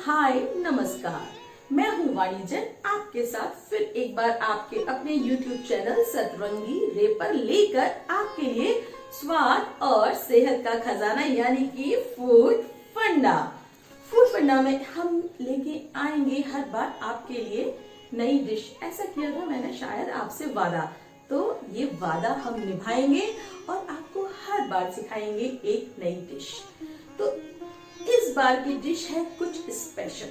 हाय नमस्कार, मैं हूँ वाणिजन आपके साथ फिर एक बार आपके अपने YouTube चैनल सतरंगी रे पर लेकर आपके लिए स्वाद और सेहत का खजाना यानी कि फूड फंडा। फूड फंडा में हम लेके आएंगे हर बार आपके लिए नई डिश। ऐसा किया था मैंने शायद आपसे वादा, तो ये वादा हम निभाएंगे और आपको हर बार सिखाएंगे एक नई डिश। तो इस बार की डिश है कुछ स्पेशल।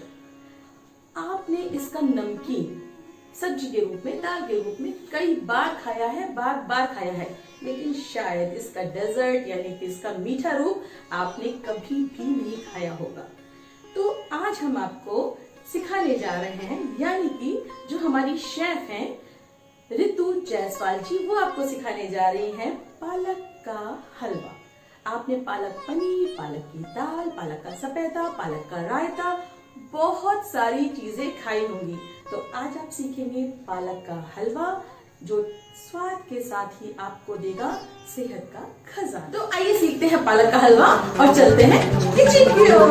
आपने इसका नमकीन सब्जी के रूप में, दाल के रूप में कई बार खाया है, बार बार खाया है, लेकिन शायद इसका डेजर्ट यानी कि इसका मीठा रूप आपने कभी भी नहीं खाया होगा। तो आज हम आपको सिखाने जा रहे हैं, यानी कि जो हमारी शेफ हैं ऋतु जायसवाल जी, वो आपको सिखाने जा रही हैं पालक का हलवा। आपने पालक पनीर, पालक की दाल, पालक का सपेता, पालक का रायता, बहुत सारी चीजें खाई होंगी। तो आज आप सीखेंगे पालक का हलवा, जो स्वाद के साथ ही आपको देगा सेहत का खजाना। तो आइए सीखते हैं पालक का हलवा और चलते हैं किचन की ओर।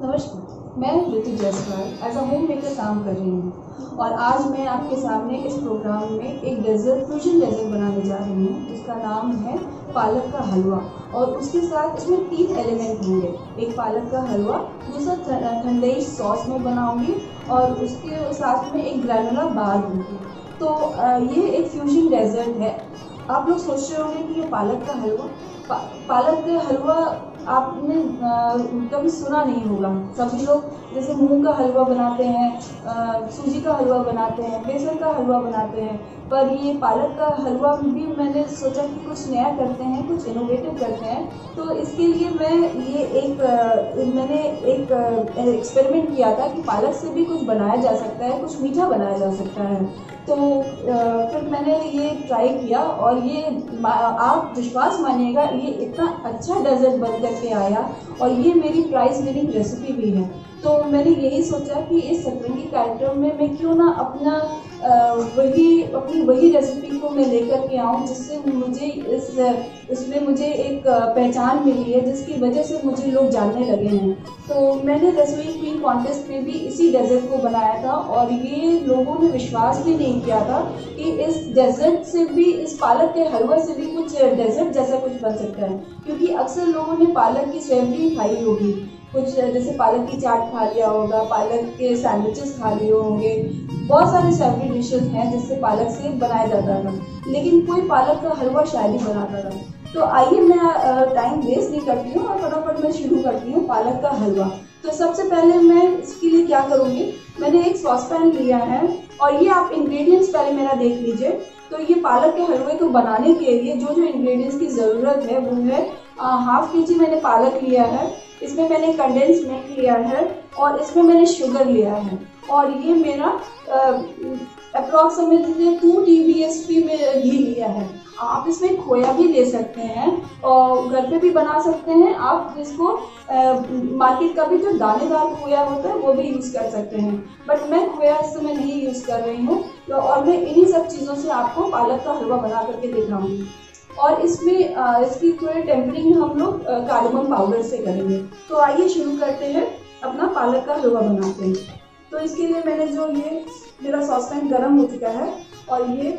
नमस्कार, मैं Ritu Jaiswal as a homemaker काम कर रही हूँ और आज मैं आपके सामने इस प्रोग्राम में एक डेजर्ट फ्यूजन डेजर्ट बनाने जा रही हूँ जिसका नाम है पालक का हलवा। और उसके साथ इसमें 3 एलिमेंट होंगे। एक पालक का हलवा, दूसरा ठंडई सॉस में बनाऊंगी और उसके साथ में एक ग्रैनुला बार होगी। तो ये एक फ्यूजन डेजर्ट है। आप लोग सोच रहे होंगे कि ये पालक का हलवा, पालक का हलवा आपने कभी सुना नहीं होगा। सभी लोग जैसे मूंग का हलवा बनाते हैं, सूजी का हलवा बनाते हैं, बेसन का हलवा बनाते हैं, पर ये पालक का हलवा भी मैंने सोचा कि कुछ नया करते हैं, कुछ इनोवेटिव करते हैं। तो इसके लिए मैंने एक एक्सपेरिमेंट किया था कि पालक से भी कुछ बनाया जा सकता है, कुछ मीठा बनाया जा सकता है। तो फिर मैंने ये ट्राई किया और ये आप विश्वास मानिएगा, ये इतना अच्छा डेजर्ट बन करके आया और ये मेरी प्राइज विनिंग रेसिपी भी है। तो मैंने यही सोचा कि इस सतरंगी कार्यक्रम में मैं क्यों ना अपनी वही रेसिपी को मैं लेकर के आऊँ, जिससे मुझे इसमें मुझे एक पहचान मिली है, जिसकी वजह से मुझे लोग जानने लगे हैं। तो मैंने रेसिपी क्वीन कॉन्टेस्ट में भी इसी डेजर्ट को बनाया था और ये लोगों ने विश्वास भी नहीं किया था कि इस डेजर्ट से भी, इस पालक के हलवा से भी कुछ डेजर्ट जैसा कुछ बन सकता है। क्योंकि अक्सर लोगों ने पालक की सेवरी खाई होगी, कुछ जैसे पालक की चाट खा लिया होगा, पालक के सैंडविचेस खा लिए होंगे, बहुत सारे सेवरी डिशेस हैं जिससे पालक से बनाया जाता था, लेकिन कोई पालक का हलवा शायद ही बनाता था। तो आइए मैं टाइम वेस्ट नहीं करती हूँ और फटाफट मैं शुरू करती हूँ पालक का हलवा। तो सबसे पहले मैं इसके लिए क्या करूँगी, मैंने एक सॉस पैन लिया है और ये आप इंग्रेडिएंट्स पहले मेरा देख लीजिए। तो ये पालक के हलवे को बनाने के लिए जो जो इंग्रेडिएंट्स की ज़रूरत है वो है 1/2 kg मैंने पालक लिया है, इसमें मैंने कंडेंस मिल्क लिया है और इसमें मैंने शुगर लिया है और ये मेरा अप्रॉक्सीमेटली 2 TBSP में घी लिया है। आप इसमें खोया भी ले सकते हैं और घर पे भी बना सकते हैं। आप इसको मार्केट का भी जो दानेदार खोया होता है वो भी यूज़ कर सकते हैं, बट मैं खोया इस समय नहीं यूज़ कर रही हूँ। तो और मैं इन्हीं सब चीज़ों से आपको पालक का हलवा बना करके दिखाऊंगी। और इसमें इसकी थोड़ी टेम्परिंग हम लोग कार्डमम पाउडर से करेंगे। तो आइए शुरू करते हैं, अपना पालक का हलवा बनाते हैं। तो इसके लिए मैंने जो ये मेरा सॉस पैन गर्म हो चुका है और ये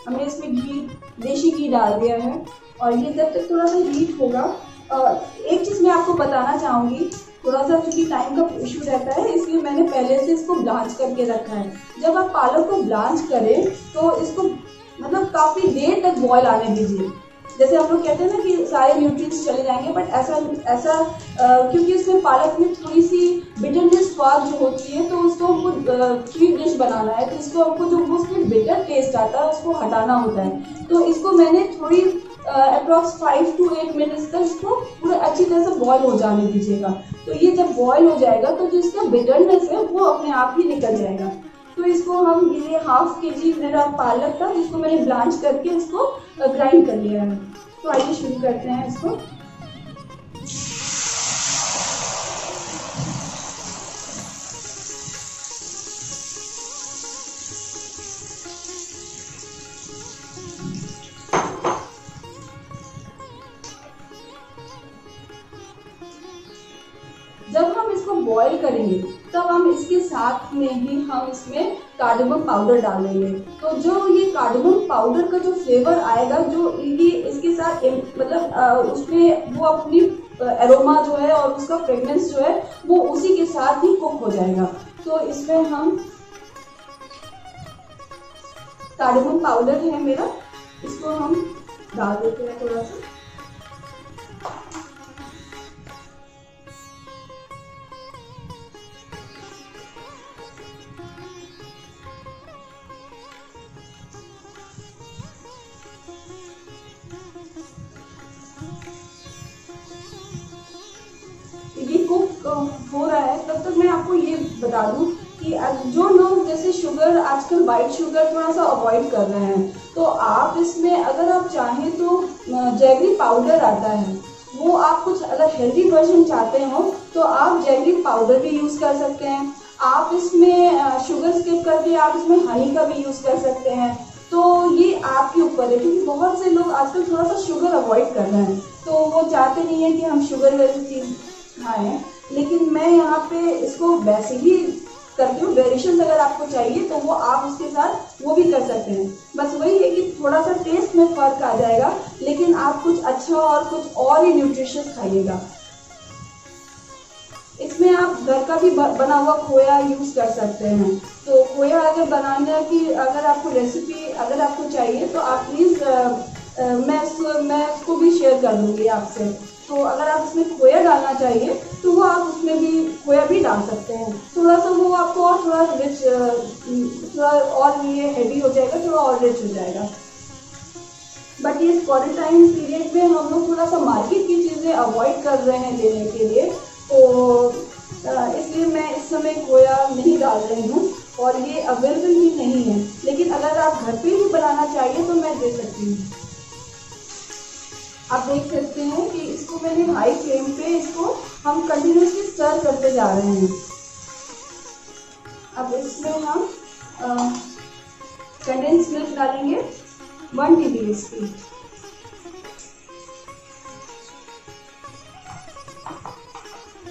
हमने इसमें घी, देशी घी डाल दिया है और ये जब तक थोड़ा सा हीट होगा। एक चीज़ मैं आपको बताना चाहूँगी, थोड़ा सा क्योंकि टाइम का इशू रहता है इसलिए मैंने पहले से इसको ब्लांच करके रखा है। जब आप पालक को ब्लांच करें तो इसको मतलब काफ़ी देर तक बॉयल आने दीजिए। जैसे हम लोग कहते हैं ना कि सारे न्यूट्रिएंट्स चले जाएंगे, बट ऐसा क्योंकि इसमें पालक में थोड़ी सी बिटरनेस स्वाद जो होती है, तो उसको हमको स्वीट डिश बनाना है, तो इसको हमको जो उसमें बिटर टेस्ट आता है उसको हटाना होता है। तो इसको मैंने थोड़ी अप्रॉक्स 5 to 8 मिनट्स तक इसको पूरा अच्छी तरह से बॉयल हो जाने दीजिएगा। तो ये जब बॉयल हो जाएगा तो जो इसका बिटरनेस है वो अपने आप ही निकल जाएगा। तो इसको हम, ये 1/2 kg मेरा पालक था जिसको मैंने ब्लांच करके इसको ग्राइंड कर लिया है। तो आइए शुरू करते हैं इसको। इसको बॉईल करेंगे तब हम इसके साथ में ही हम इसमें कार्डेमम पाउडर डालेंगे। तो जो ये कार्डेमम पाउडर का जो फ्लेवर आएगा, जो ये इसके साथ मतलब उसमें वो अपनी एरोमा जो है और उसका फ्रेग्रेंस जो है वो उसी के साथ ही कुक हो जाएगा। तो इसमें हम कार्डेमम पाउडर है मेरा, इसको हम डाल देते हैं थोड़ा सा। ये कुक हो रहा है तब तक मैं आपको ये बता दूं कि जो लोग जैसे शुगर, आजकल वाइट शुगर थोड़ा सा अवॉइड कर रहे हैं, तो आप इसमें अगर आप चाहें तो जैगरी पाउडर आता है, वो आप कुछ अगर हेल्दी वर्जन चाहते हो तो आप जैगरी पाउडर भी यूज़ कर सकते हैं। आप इसमें शुगर स्किप करके आप इसमें हनी का भी यूज़ कर सकते हैं। तो ये आपके ऊपर है, क्योंकि बहुत से लोग आजकल थोड़ा सा शुगर अवॉइड कर रहे हैं, तो वो चाहते नहीं है कि हम शुगर वाली चीज़ खाएं। लेकिन मैं यहाँ पे इसको वैसे ही करती हूँ। वेरिएशन अगर आपको चाहिए तो वो आप उसके साथ वो भी कर सकते हैं। बस वही है कि थोड़ा सा टेस्ट में फर्क आ जाएगा, लेकिन आप कुछ अच्छा और कुछ और ही न्यूट्रिशियस खाइएगा। इसमें आप घर का भी बना हुआ खोया यूज़ कर सकते हैं। तो खोया अगर बनाने की अगर आपको रेसिपी अगर आपको चाहिए तो आप प्लीज़ मैं उसको भी शेयर कर दूँगी आपसे। तो अगर आप इसमें खोया डालना चाहिए तो वो आप उसमें भी खोया भी डाल सकते हैं। थोड़ा सा वो आपको और थोड़ा रिच, थोड़ा और ये हैवी हो जाएगा, थोड़ा और रिच हो जाएगा। बट ये क्वारंटाइन पीरियड में हम लोग थोड़ा सा मार्केट की चीज़ें अवॉइड कर रहे हैं लेने के लिए, तो इसलिए मैं इस समय खोया नहीं डाल रही हूँ और ये अवेलेबल भी नहीं है। लेकिन अगर आप घर पे ही बनाना चाहिए तो मैं दे सकती हूँ। आप देख सकते हैं कि इसको मैंने हाई फ्लेम पे इसको हम कंटिन्यूसली स्टर करते जा रहे हैं। अब इसमें हम कंडेंस मिल्क डालेंगे 1 टीस्पून।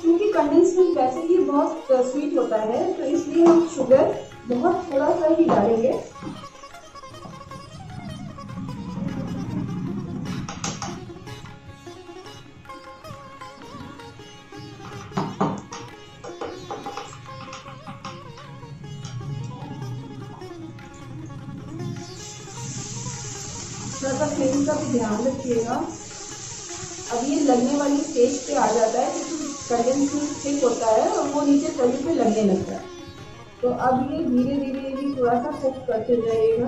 क्योंकि कंडेंस मिल्क वैसे ही बहुत स्वीट होता है, तो इसलिए हम शुगर बहुत थोड़ा सा ही डालेंगे। थोड़ा सा फ्लेम का भी ध्यान रखिएगा। अब ये लगने वाली स्टेज पे आ जाता है क्योंकि कंडेंस मिल्क थिक होता है और वो नीचे तली पे लगने लगता है। तो अब ये धीरे धीरे भी थोड़ा सा कुक करते जाइएगा।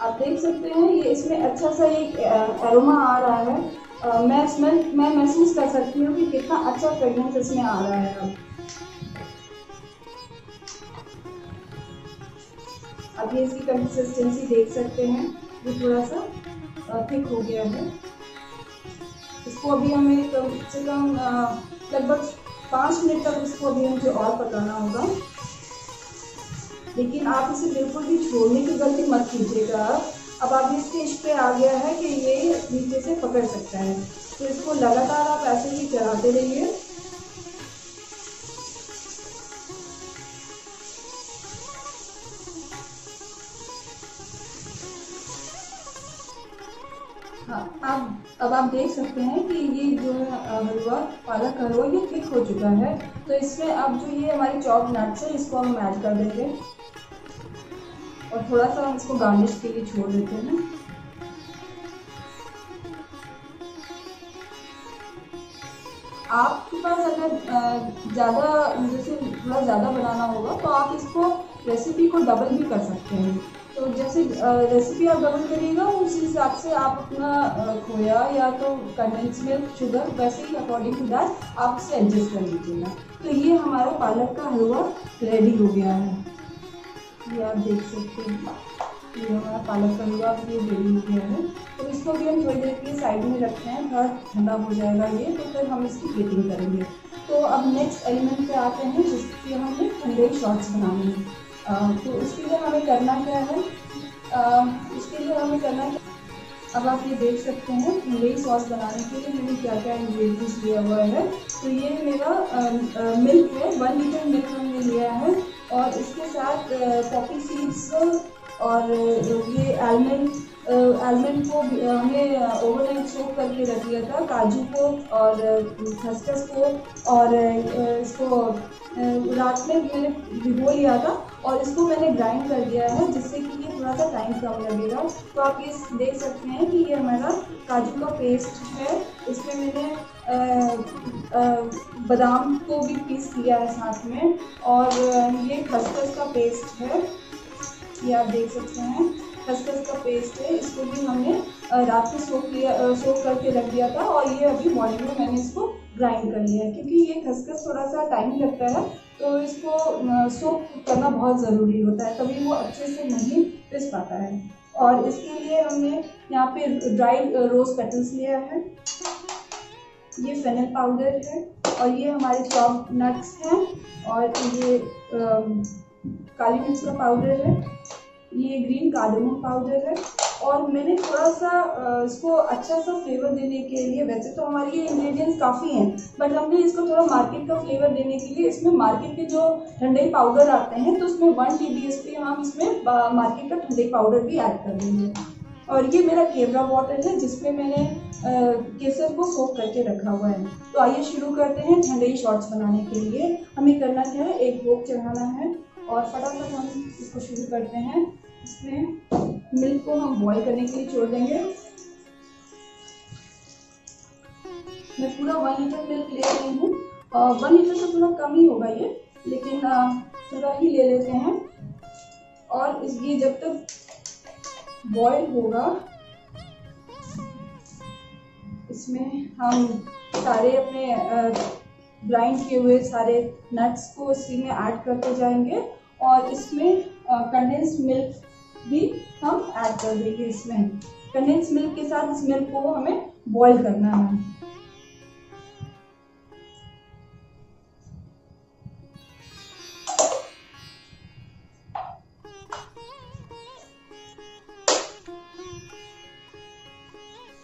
आप देख सकते हैं ये इसमें अच्छा सा एक एरोमा आ रहा है। मैं महसूस कर सकती हूँ कि कितना अच्छा फ्रेग्रेंस इसमें आ रहा है। अब ये इसकी कंसिस्टेंसी देख सकते हैं, ये थोड़ा सा थिक हो गया है। इसको अभी हमें कम से कम लगभग 5 मिनट तक इसको अभी मुझे और पकाना होगा। लेकिन आप इसे बिल्कुल भी छोड़ने की गलती मत कीजिएगा। अब आप इस स्टेज पे आ गया है कि ये नीचे से पकड़ सकता है, तो इसको लगातार आप ऐसे ही चलाते रहिए। हाँ, अब आप देख सकते हैं कि ये जो हलवा, पालक का हलवा, ये थिक हो चुका है। तो इसमें अब जो ये हमारी चॉप नट्स है इसको हम ऐड कर देंगे और थोड़ा सा हम इसको गार्निश के लिए छोड़ देते हैं। आपके पास अगर ज़्यादा जैसे थोड़ा ज़्यादा बनाना होगा तो आप इसको रेसिपी को डबल भी कर सकते हैं। तो जैसे रेसिपी आप डबल करिएगा उस हिसाब से आप अपना खोया या तो कंडेंस मिल्क, शुगर वैसे ही अकॉर्डिंग टू दैट आप इसे एडजस्ट कर लीजिएगा। तो ये हमारा पालक का हलवा रेडी हो गया है। ये आप देख सकते हैं, ये हमारा पालक का हलवा ये रेडी हो गया है। तो इसको भी हम थोड़ी देर के लिए साइड में रखते हैं, थोड़ा ठंडा हो जाएगा ये, तो फिर हम इसकी प्लेटिंग करेंगे। तो अब नेक्स्ट एलिमेंट पे आते हैं जिसके हमने ठंडे शॉट्स बनाने हैं। तो उसके लिए हमें करना क्या है, इसके लिए हमें करना है अब आप ये देख सकते हैं ठंडई सॉस बनाने के लिए मैंने क्या क्या इंग्रेडिएंट्स लिया हुआ है। तो ये मेरा मिल्क है, 1 लीटर मिल्क हमने लिया है और इसके साथ पॉपी सीड्स और ये आलमंड को हमने ओवरनाइट सोक करके रख दिया था, काजू को और खसखस को, और इसको रात में मैंने भिगो लिया था और इसको मैंने ग्राइंड कर दिया है जिससे कि ये थोड़ा सा टाइम कम लगेगा। तो आप ये देख सकते हैं कि ये हमारा काजू का पेस्ट है। इसमें मैंने बादाम को भी पीस किया है साथ में, और ये खसखस का पेस्ट है, ये आप देख सकते हैं खसखस का पेस्ट है। इसको भी हमने रात में सोक करके रख दिया था और ये अभी मॉर्निंग में मैंने इसको ग्राइंड कर लिया है। क्योंकि ये खसखस थोड़ा सा टाइम लगता है तो इसको सोक करना बहुत ज़रूरी होता है, तभी वो अच्छे से नहीं पिस पाता है। और इसके लिए हमने यहाँ पे ड्राइड रोज पेटल्स लिया है, ये फेनल पाउडर है, और ये हमारे चॉप नट्स हैं, और ये काली मिर्च का पाउडर है, ये ग्रीन कार्डमम पाउडर है। और मैंने थोड़ा सा इसको अच्छा सा फ्लेवर देने के लिए, वैसे तो हमारे ये इंग्रेडिएंट्स काफ़ी हैं, बट हमने इसको थोड़ा मार्केट का फ्लेवर देने के लिए इसमें मार्केट के जो ठंडई पाउडर आते हैं तो उसमें 1 TBS पे हम इसमें मार्केट का ठंडई पाउडर भी ऐड कर देंगे। और ये मेरा केवड़ा वाटर है जिसमें मैंने केसर को सोक करके रखा हुआ है। तो आइए शुरू करते हैं ठंडई शॉट्स बनाने के लिए। हमें करना क्या है, एक भोग चढ़ाना है और फटाफट हम इसको शुरू करते हैं। इसमें मिल्क को हम बॉईल करने के लिए छोड़ देंगे। मैं पूरा 1 लीटर मिल्क ले रही हूँ, 1 लीटर से थोड़ा कम ही होगा ये, लेकिन पूरा ही ले लेते हैं। और ये जब तक बॉईल होगा इसमें हम सारे अपने ग्राइंड किए हुए सारे नट्स को इसी में ऐड करते जाएंगे, और इसमें कंडेंस्ड मिल्क भी हम ऐड कर देंगे। इसमें कंडेंस्ड मिल्क के साथ इस मिल्क को हमें बॉईल करना है।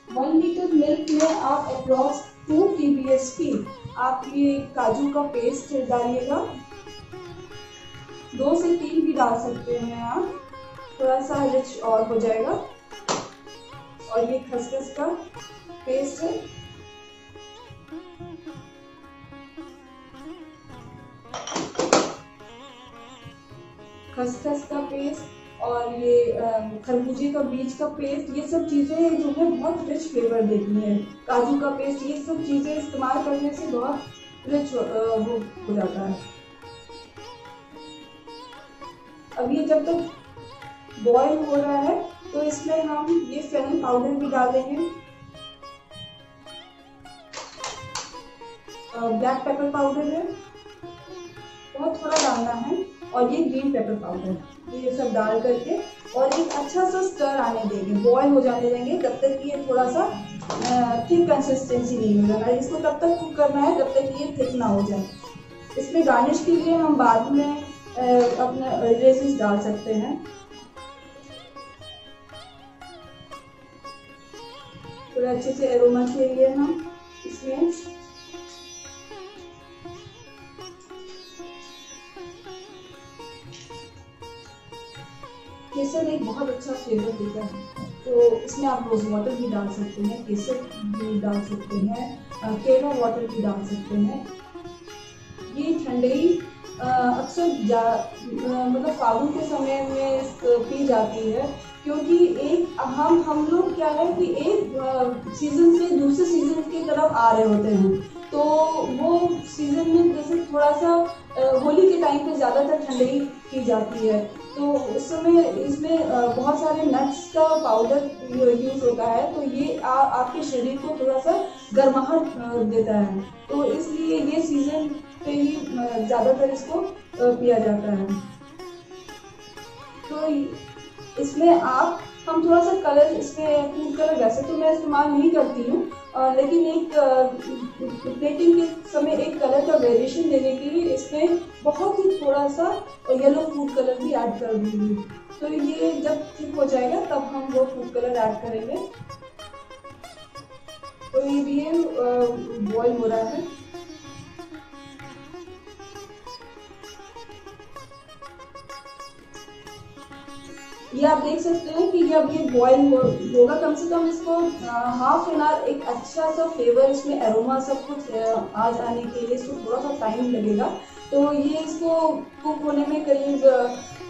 वन लीटर मिल्क में आप अप्रॉक्स 2 TBS की आप ये काजू का पेस्ट डालिएगा, 2 से 3 भी डाल सकते हैं आप, थोड़ा सा रिच और हो जाएगा। और ये खसखस का पेस्ट है, खसखस का पेस्ट और ये खरबूजे का बीज का पेस्ट, ये सब चीज़ें जो है बहुत रिच फ्लेवर देती हैं। काजू का पेस्ट, ये सब चीज़ें इस्तेमाल करने से बहुत रिच हो जाता है। अब ये जब तक बॉईल हो रहा है तो इसमें हम ये फेनल पाउडर भी डाल देंगे, ब्लैक पेपर पाउडर है, बहुत थोड़ा डालना है, और ये ग्रीन पेपर पाउडर, ये सब डाल करके और एक अच्छा सा स्टर आने देंगे, बॉईल हो जाने देंगे तब तक कि ये थोड़ा सा थिक कंसिस्टेंसी नहीं हो जाना। इसको तब तक कुक करना है जब तक कि ये थिक ना हो जाए। इसमें गार्निश के लिए हम बाद में अपना रेसिस डाल सकते हैं। थोड़ा अच्छे से एरोमा के लिए हम इसमें केसर एक बहुत अच्छा फ्लेवर देता है, तो इसमें आप रोज वाटर भी डाल सकते हैं, केसर भी डाल सकते हैं, केवड़ा वाटर भी डाल सकते हैं। ये ठंडई अक्सर मतलब फागुन के समय में पी जाती है, क्योंकि एक हम लोग क्या है कि एक सीजन से दूसरे सीजन की तरफ आ रहे होते हैं, तो वो सीजन में जैसे थोड़ा सा होली के टाइम पे ज़्यादातर ठंडई की जाती है, तो उस समय इसमें बहुत सारे नट्स का पाउडर यूज़ होता है, तो ये आपके शरीर को थोड़ा सा गर्माहट देता है, तो इसलिए ये सीजन पे ही ज़्यादातर इसको पिया जाता है। तो इसमें हम थोड़ा सा कलर, इसमें फूड कलर वैसे तो मैं इस्तेमाल नहीं करती हूँ, लेकिन एक प्लेटिंग के समय एक कलर का वेरिएशन देने के लिए इसमें बहुत ही थोड़ा सा येलो फूड कलर भी ऐड कर दूँगी। तो ये जब ठीक हो जाएगा तब हम वो फूड कलर ऐड करेंगे। तो ये बॉईल हो रहा है। ये आप देख सकते हैं कि जब ये बॉईल होगा, कम से कम इसको हाफ एन आवर एक अच्छा सा फ्लेवर इसमें एरोमा सब कुछ आ जाने के लिए इसको थोड़ा सा टाइम लगेगा। तो ये इसको कुक होने में करीब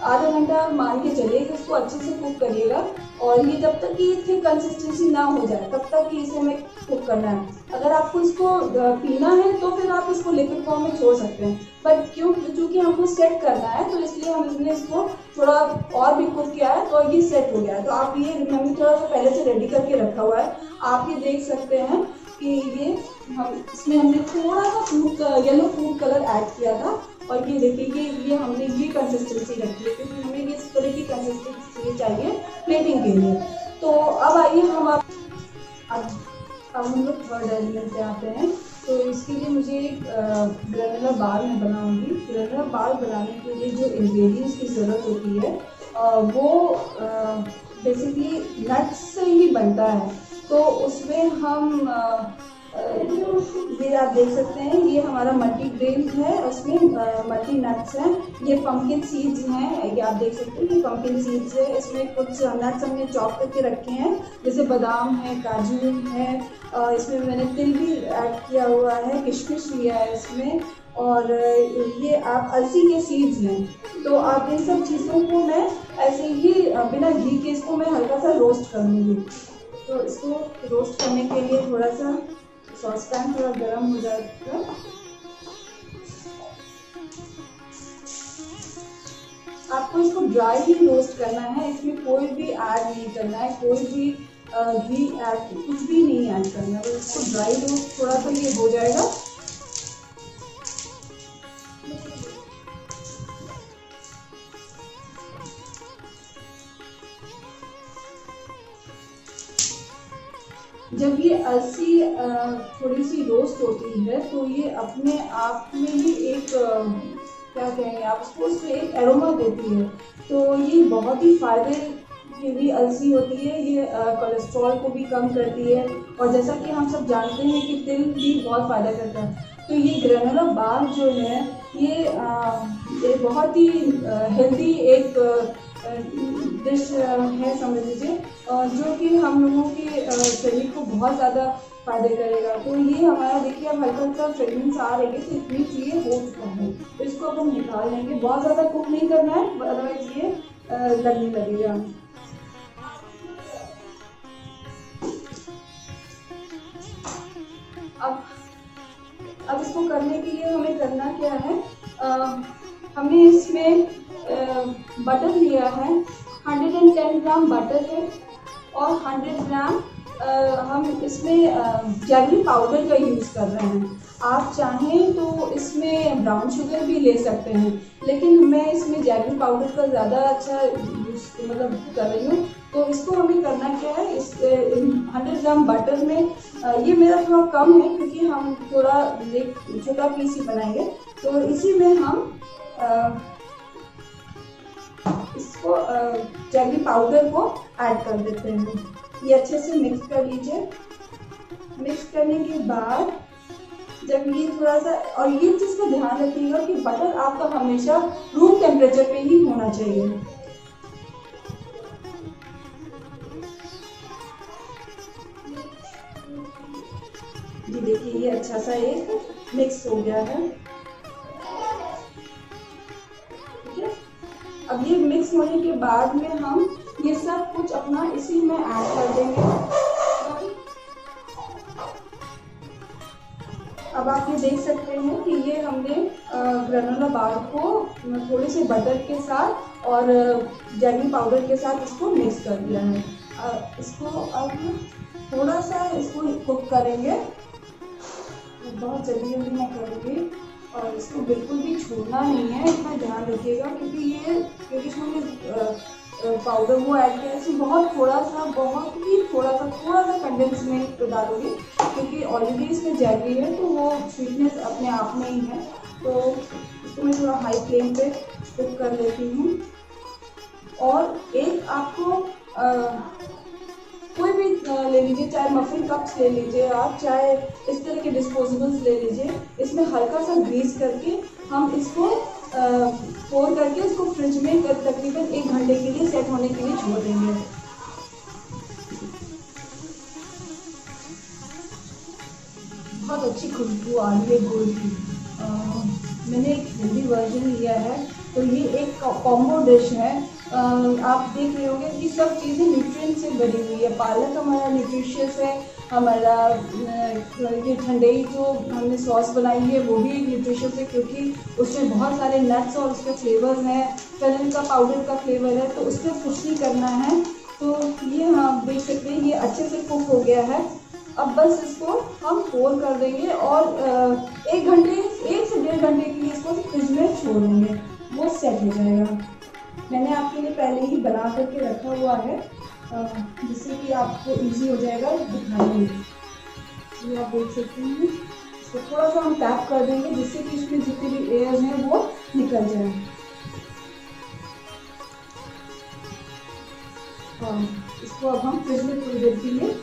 आधा घंटा मान के चलिए कि इसको अच्छे से कुक करिएगा। और ये जब तक कि इसकी कंसिस्टेंसी ना हो जाए तब तक कि इसे हमें कुक करना है। अगर आपको इसको पीना है तो फिर आप इसको लिक्विड फॉर्म में छोड़ सकते हैं, पर क्योंकि हमको सेट करना है तो इसलिए हमने इसको थोड़ा और भी कुक किया है, तो ये सेट हो गया है। तो आप ये मैंने थोड़ा सा पहले से रेडी करके रखा हुआ है, आप ये देख सकते हैं कि ये इसमें हमने थोड़ा सा येलो फूड कलर ऐड किया था। और ये देखिए ये हमने ये कंसिस्टेंसी रखी है, क्योंकि हमें ये इस तरह की कंसिस्टेंसी चाहिए प्लेटिंग के लिए। तो अब आइए अब हम लोग थर्ड एलिमेंट पे आते हैं। तो इसके लिए मुझे एक ग्रेनुलर बार में बनाऊंगी। ग्रेनुलर बार बनाने के लिए जो इंग्रेडिएंट्स की ज़रूरत होती है वो बेसिकली नट्स से ही बनता है। तो उसमें हम ये आप देख सकते हैं, ये हमारा मल्टी ग्रेन है, उसमें मल्टी नट्स हैं। ये पंपकिन सीड्स हैं, ये आप देख सकते हैं, ये पंपकिन सीड्स है। इसमें कुछ नट्स हमने चॉप करके रखे हैं, जैसे बादाम है, काजू है, इसमें मैंने तिल भी ऐड किया हुआ है, किशमिश लिया है इसमें, और ये आप अलसी के सीड्स हैं। तो आप इन सब चीज़ों को मैं ऐसे ही बिना घी के इसको मैं हल्का सा रोस्ट करूँगी। तो इसको रोस्ट करने के लिए थोड़ा सा सॉसपैन थोड़ा गर्म हो जाएगा। आपको इसको ड्राई ही रोस्ट करना है, इसमें कोई भी ऐड नहीं करना है, कोई भी घी ऐड कुछ भी नहीं ऐड करना है। तो इसको ड्राई रोस्ट थोड़ा सा ये हो जाएगा। जब ये अलसी थोड़ी सी रोस्ट होती है तो ये अपने आप में ही एक क्या कहेंगे आप उसको, एक एरोमा देती है। तो ये बहुत ही फायदे की भी अलसी होती है, ये कोलेस्ट्रॉल को भी कम करती है। और जैसा कि हम सब जानते हैं कि तिल भी बहुत फ़ायदा करता है। तो ये ग्रेनुलर बार जो है ये बहुत ही हेल्दी एक डिश है समझ लीजिए, जो कि हम लोगों के शरीर को बहुत ज़्यादा फायदे करेगा। तो ये हमारा देखिए अब हल्का हल्का फ्रेगनेंस आ रही है, तो इतनी चीज़ें हो चुका है। तो इसको अब हम निकाल लेंगे, बहुत ज़्यादा कुक नहीं करना है, अदरवाइज ये लगने लगेगा। अब इसको करने के लिए हमें करना क्या है, हमने इसमें बटर लिया है, 110 ग्राम बटर है, और 100 ग्राम हम इसमें जैगरी पाउडर का यूज़ कर रहे हैं। आप चाहें तो इसमें ब्राउन शुगर भी ले सकते हैं, लेकिन मैं इसमें जैगरी पाउडर का ज़्यादा अच्छा यूज़ कर रही हूँ। तो इसको हमें करना क्या है, इस 100 ग्राम बटर में ये मेरा थोड़ा कम है क्योंकि हम थोड़ा छोटा पीस ही बनाएंगे। तो इसी में हम इसको जैगरी पाउडर को ऐड कर देते हैं। ये अच्छे से मिक्स कर लीजिए। मिक्स करने के बाद जब ये थोड़ा सा, और ये चीज़ का ध्यान रखिएगा कि बटर आपका हमेशा रूम टेम्परेचर पे ही होना चाहिए। ये देखिए ये अच्छा सा एक मिक्स हो गया है। ठीक है, अब ये मिक्स होने के बाद में हम ये सब कुछ अपना इसी में ऐड कर देंगे। अब आप ये देख सकते हैं कि ये हमने ग्रेनुला बार को थोड़े से बटर के साथ और जैगरी पाउडर के साथ इसको मिक्स कर दिया है। इसको अब थोड़ा सा इसको कुक करेंगे, बहुत जल्दी मैं करूँगी, और इसको बिल्कुल भी छोड़ना नहीं है, इसका ध्यान रखिएगा क्योंकि इसमें पाउडर वो ऐड किया है। इसमें बहुत ही थोड़ा सा कंडेंस मिल्क डालोगे, क्योंकि ऑलरेडी इसमें जैगरी है तो वो स्वीटनेस अपने आप में ही है। तो इसको मैं थोड़ा हाई फ्लेम पे कुक कर लेती हूँ। और एक आपको कोई भी ले लीजिए, चाहे मफिन कप्स ले लीजिए आप, चाहे इस तरह के डिस्पोजेबल्स ले लीजिए। इसमें हल्का सा ग्रीस करके हम इसको पोर करके इसको फ्रिज में तकरीबन 1 घंटे के लिए सेट होने के लिए छोड़ देंगे। बहुत अच्छी खुशबू आ रही है गुड़ की। मैंने एक हेल्दी वर्जन लिया है, तो ये एक कॉम्बो डिश है। आप देख रहे होंगे कि सब चीज़ें न्यूट्रिएंट से भरी हुई है। पालक हमारा न्यूट्रिशियस है, हमारा ये ठंडई जो हमने सॉस बनाई है वो भी न्यूट्रिशियस है, क्योंकि उसमें बहुत सारे नट्स और उसके फ्लेवर्स हैं। फेनल का पाउडर का फ्लेवर है, तो उसमें कुछ नहीं करना है। तो ये आप देख सकते हैं ये अच्छे से कुक हो गया है। अब बस इसको हम पोर कर देंगे और 1 से 1.5 घंटे के लिए इसको फ्रिज में छोड़ देंगे, वो सेट हो जाएगा। मैंने आपके लिए पहले ही बना करके रखा हुआ है, जिससे कि आपको इजी हो जाएगा दिखाने में। ये आप देख सकते हैं, इसको थोड़ा सा हम टैप कर देंगे जिससे कि इसमें जितने भी एयर हैं वो निकल जाए। इसको अब हम फ्रिज में थोड़ी देर के लिए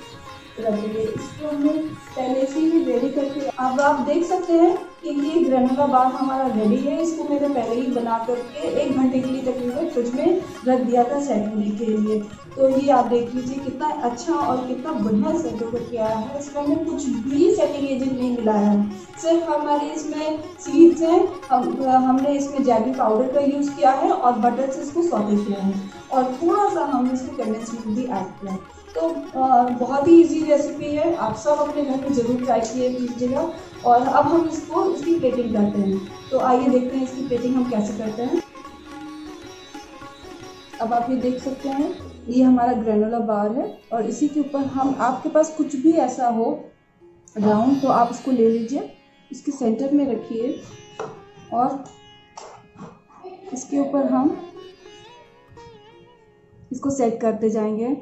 रख देंगे। इसको हमने पहले से ही रेडी करके, अब आप देख सकते हैं कि ये ग्रेनोला बार हमारा रेडी है। इसको मैंने पहले ही बना करके 1 घंटे के लिए तकरीबन फ्रिज में रख दिया था सेट होने के लिए। तो ये आप देख लीजिए कितना अच्छा और कितना बढ़िया सेट होकर के आया है। इसमें हमने कुछ भी सेटिंग एजेंट नहीं मिलाया है, सिर्फ हमारे इसमें सीड्स हैं, हमने इसमें जैगरी पाउडर का यूज़ किया है और बटर से इसको सौटे किया है, और थोड़ा सा हमने इसमें कंडेंस मिल्क भी ऐड किया है। तो बहुत ही इजी रेसिपी है, आप सब अपने घर में ज़रूर ट्राई कीजिएगा। और अब हम इसकी प्लेटिंग करते हैं। तो आइए देखते हैं इसकी प्लेटिंग हम कैसे करते हैं। अब आप ये देख सकते हैं, ये हमारा ग्रेनोला बार है, और इसी के ऊपर हम, आपके पास कुछ भी ऐसा हो राउंड तो आप इसको ले लीजिए, इसके सेंटर में रखिए और इसके ऊपर हम इसको सेट करते जाएंगे।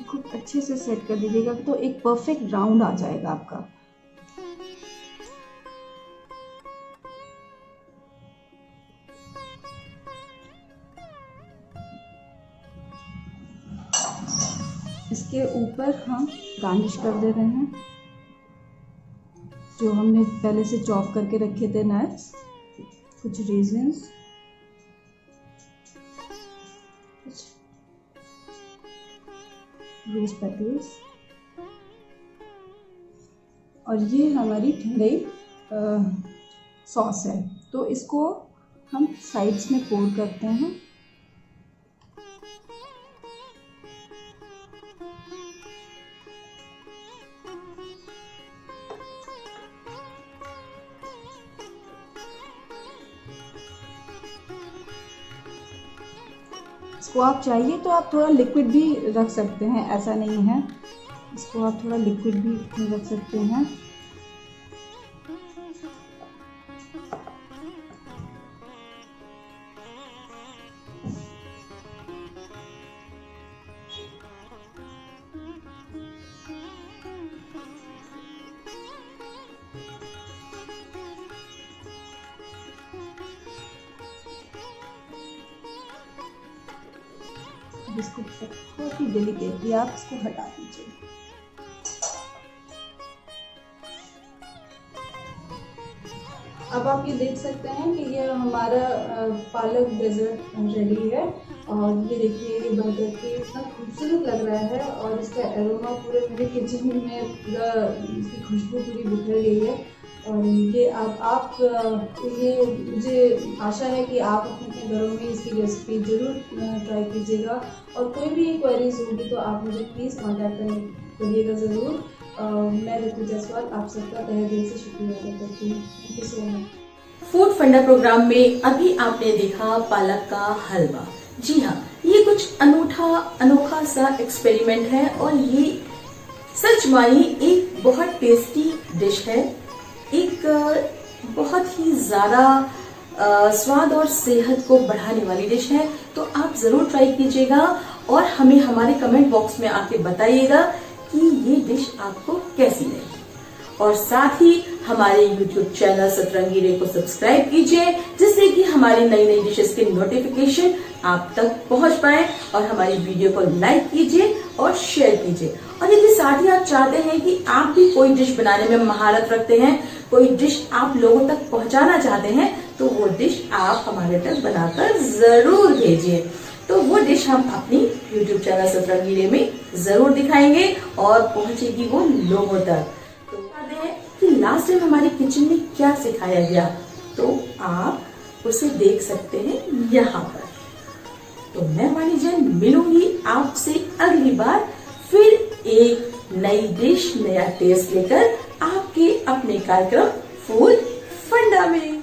खूब अच्छे से सेट कर दीजिएगा तो एक परफेक्ट राउंड आ जाएगा आपका। इसके ऊपर हम गार्निश कर दे रहे हैं जो हमने पहले से चॉप करके रखे थे नट्स, कुछ रेजिन्स, कुछ रोज पेटल्स, और ये हमारी ठंडई सॉस है। तो इसको हम साइड्स में पोर करते हैं। इसको आप चाहिए तो आप थोड़ा लिक्विड भी रख सकते हैं, ऐसा नहीं है, इसको आप थोड़ा लिक्विड भी रख सकते हैं। इसको बहुत ही डेलिकेटली आप इसको हटा दीजिए। अब आप ये देख सकते हैं कि ये हमारा पालक डेजर्ट रेडी है, और ये देखिए ये बन करके इतना खूबसूरत लग रहा है, और इसका एरोमा पूरे मेरे किचन में पूरा इसकी खुशबू पूरी बिखर गई है। और ये आप ये मुझे आशा है कि आप अपने घरों में इसकी रेसिपी ज़रूर ट्राई कीजिएगा, और कोई भी क्वेरीज होगी तो आप मुझे प्लीज़ कांटेक्ट करिएगा ज़रूर। मैं ऋतु जायसवाल आप सबका तहे दिल से शुक्रिया अदा करती हूँ। Thank you so much. Food फंडा प्रोग्राम में अभी आपने देखा पालक का हलवा। जी हाँ, ये कुछ अनोखा सा एक्सपेरिमेंट है और ये सच मानिए एक बहुत टेस्टी डिश है, एक बहुत ही ज्यादा स्वाद और सेहत को बढ़ाने वाली डिश है। तो आप जरूर ट्राई कीजिएगा और हमें हमारे कमेंट बॉक्स में आके बताइएगा कि ये डिश आपको कैसी लगी। और साथ ही हमारे YouTube चैनल सतरंगी रे को सब्सक्राइब कीजिए, जिससे कि हमारी नई नई डिशेस के नोटिफिकेशन आप तक पहुंच पाए। और हमारी वीडियो को लाइक कीजिए और शेयर कीजिए। और यदि साथ ही आप चाहते हैं कि आप भी कोई डिश बनाने में महारत रखते हैं, कोई डिश आप लोगों तक पहुंचाना चाहते हैं, तो वो डिश आप हमारे तक बनाकर जरूर भेजिए। तो वो डिश हम अपनी YouTube चैनल सतरंगी रे में जरूर दिखाएंगे और पहुंचेगी वो लोगों तक। तो बताते हैं कि लास्ट टाइम हमारे किचन में क्या सिखाया गया, तो आप उसे देख सकते हैं यहाँ पर। तो मैं वाणी जैन मिलूंगी आपसे अगली बार फिर एक नई डिश, नया टेस्ट लेकर आपके अपने कार्यक्रम फूड फंडा में।